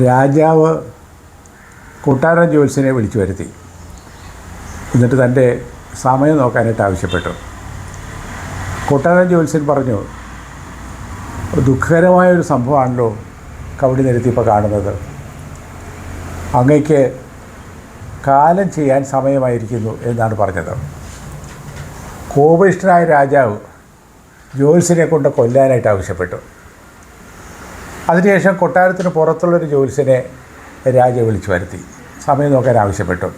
രാജാവ് കൊട്ടാരം ജ്യോത്സ്യനെ വിളിച്ചു വരുത്തി. എന്നിട്ട് തൻ്റെ സമയം നോക്കാനായിട്ട് ആവശ്യപ്പെട്ടു. കൊട്ടാരം ജ്യോത്സ്യൻ പറഞ്ഞു, ദുഃഖകരമായൊരു സംഭവമാണല്ലോ കവടി നിരത്തി ഇപ്പോൾ കാണുന്നത്. അങ്ങയ്ക്ക് കാലം ചെയ്യാൻ സമയമായിരിക്കുന്നു എന്നാണ് പറഞ്ഞത്. കോപിഷ്ഠനായ രാജാവ് ജ്യോത്സ്യനെ കൊണ്ട് കൊല്ലാനായിട്ട് ആവശ്യപ്പെട്ടു. അതിനുശേഷം കൊട്ടാരത്തിന് പുറത്തുള്ളൊരു ജ്യോത്സ്യനെ രാജാവ് വിളിച്ചു വരുത്തി, സമയം നോക്കാൻ ആവശ്യപ്പെട്ടു.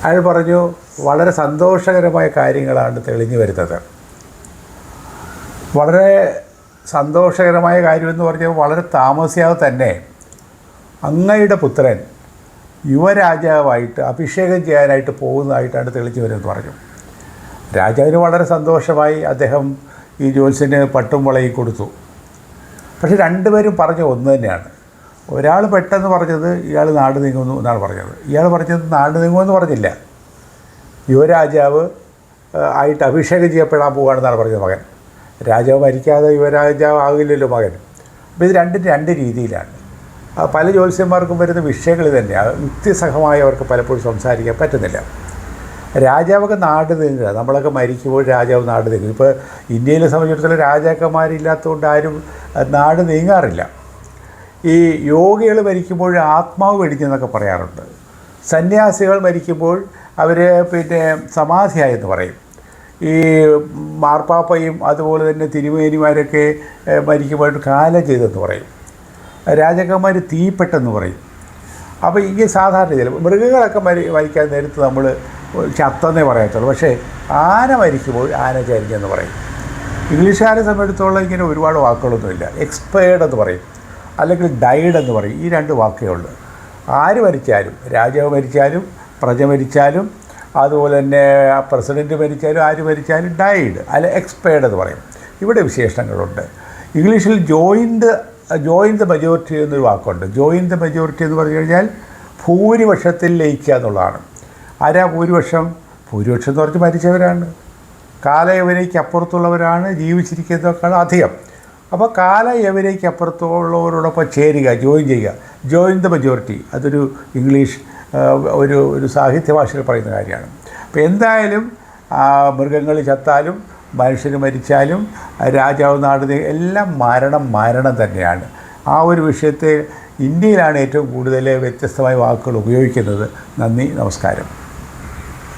അയാൾ പറഞ്ഞു, വളരെ സന്തോഷകരമായ കാര്യങ്ങളാണ് തെളിഞ്ഞു വരുന്നത്. വളരെ സന്തോഷകരമായ കാര്യമെന്ന് പറഞ്ഞാൽ വളരെ താമസിയാതെ തന്നെ അങ്ങയുടെ പുത്രൻ യുവരാജാവായിട്ട് അഭിഷേകം ചെയ്യാനായിട്ട് പോകുന്നതായിട്ടാണ് തെളിഞ്ഞു വരുമെന്ന് പറഞ്ഞു. രാജാവിന് വളരെ സന്തോഷമായി. അദ്ദേഹം ഈ ജ്യോത്സ്യന് പട്ടും വളയും കൊടുത്തു. പക്ഷെ രണ്ടുപേരും പറഞ്ഞ ഒന്ന് തന്നെയാണ്. ഒരാൾ പെട്ടെന്ന് പറഞ്ഞത് ഇയാൾ നാട് നീങ്ങുന്നു എന്നാണ് പറഞ്ഞത്. ഇയാൾ പറഞ്ഞത് നാട് നീങ്ങുമെന്ന് പറഞ്ഞില്ല. യുവരാജാവ് ആയിട്ട് അഭിഷേകം ചെയ്യപ്പെടാൻ പോവുകയാണെന്നാണ് പറഞ്ഞത് മകൻ. രാജാവ് മരിക്കാതെ യുവരാജാവ് ആകില്ലല്ലോ മകൻ. അപ്പോൾ ഇത് രണ്ട് രീതിയിലാണ്. പല ജ്യോത്സ്യന്മാർക്കും വരുന്ന വിഷയങ്ങൾ തന്നെയാണ്. യുക്തിസഹമായി അവർക്ക് പലപ്പോഴും സംസാരിക്കാൻ പറ്റുന്നില്ല. രാജാവൊക്കെ നാട് നീങ്ങുക, നമ്മളൊക്കെ മരിക്കുമ്പോൾ രാജാവ് നാട് നീങ്ങും. ഇപ്പോൾ ഇന്ത്യയിലെ സംബന്ധിച്ചിടത്തോളം രാജാക്കന്മാരില്ലാത്തതുകൊണ്ട് ആരും നാട് നീങ്ങാറില്ല. ഈ യോഗികൾ മരിക്കുമ്പോൾ ആത്മാവ് വെടിഞ്ഞെന്നൊക്കെ പറയാറുണ്ട്. സന്യാസികൾ മരിക്കുമ്പോൾ അവർ സമാധിയായെന്ന് പറയും. ഈ മാർപ്പാപ്പയും അതുപോലെ തന്നെ തിരുമേനിമാരൊക്കെ മരിക്കുമ്പോൾ കാലം ചെയ്തെന്ന് പറയും. രാജാക്കന്മാർ തീപ്പെട്ടെന്ന് പറയും. അപ്പോൾ ഇങ്ങനെ സാധാരണ ചില മൃഗങ്ങളൊക്കെ മരിക്കാൻ നേരത്ത് നമ്മൾ ചത്തെന്നേ പറയത്തുള്ളൂ. പക്ഷേ ആന മരിക്കുമ്പോൾ ആന ചരിഞ്ഞെന്ന് പറയും. ഇംഗ്ലീഷുകാരെ സംബന്ധിച്ചിടത്തോളം ഇങ്ങനെ ഒരുപാട് വാക്കുകളൊന്നുമില്ല. എക്സ്പയർഡ് എന്ന് പറയും, അല്ലെങ്കിൽ ഡൈഡ് എന്ന് പറയും. ഈ രണ്ട് വാക്കേ ഉള്ളൂ. ആര് മരിച്ചാലും, രാജാവ് മരിച്ചാലും പ്രജ മരിച്ചാലും അതുപോലെ തന്നെ പ്രസിഡൻറ്റ് മരിച്ചാലും ആര് മരിച്ചാലും ഡൈഡ് അല്ല എക്സ്പയർഡ് എന്ന് പറയും. ഇവിടെ വിശേഷണങ്ങളുണ്ട്. ഇംഗ്ലീഷിൽ ജോയിൻ ദ മെജോറിറ്റി എന്നൊരു വാക്കുണ്ട്. ജോയിൻ ദ മെജോറിറ്റി എന്ന് പറഞ്ഞു കഴിഞ്ഞാൽ ഭൂരിപക്ഷത്തിൽ ലയിക്കുക എന്നുള്ളതാണ്. ആരാ ഭൂരിപക്ഷം? ഭൂരിപക്ഷം എന്ന് പറഞ്ഞാൽ മരിച്ചവരാണ്. കാലയവനയ്ക്ക് അപ്പുറത്തുള്ളവരാണ്, ജീവിച്ചിരിക്കുന്നതൊക്കെയാണ് അധികം. അപ്പോൾ കാലയവനയ്ക്ക് അപ്പുറത്തുള്ളവരോടൊപ്പം ചേരുക, ജോയിൻ ചെയ്യുക. ജോയിൻ ദ മെജോറിറ്റി, അതൊരു ഇംഗ്ലീഷ് ഒരു സാഹിത്യ ഭാഷയിൽ പറയുന്ന കാര്യമാണ്. അപ്പോൾ എന്തായാലും മൃഗങ്ങൾ ചത്താലും മനുഷ്യർ മരിച്ചാലും രാജാവ് നാട് എല്ലാം മരണം തന്നെയാണ്. ആ ഒരു വിഷയത്തെ ഇന്ത്യയിലാണ് ഏറ്റവും കൂടുതൽ വ്യത്യസ്തമായ വാക്കുകൾ ഉപയോഗിക്കുന്നത്. നന്ദി, നമസ്കാരം.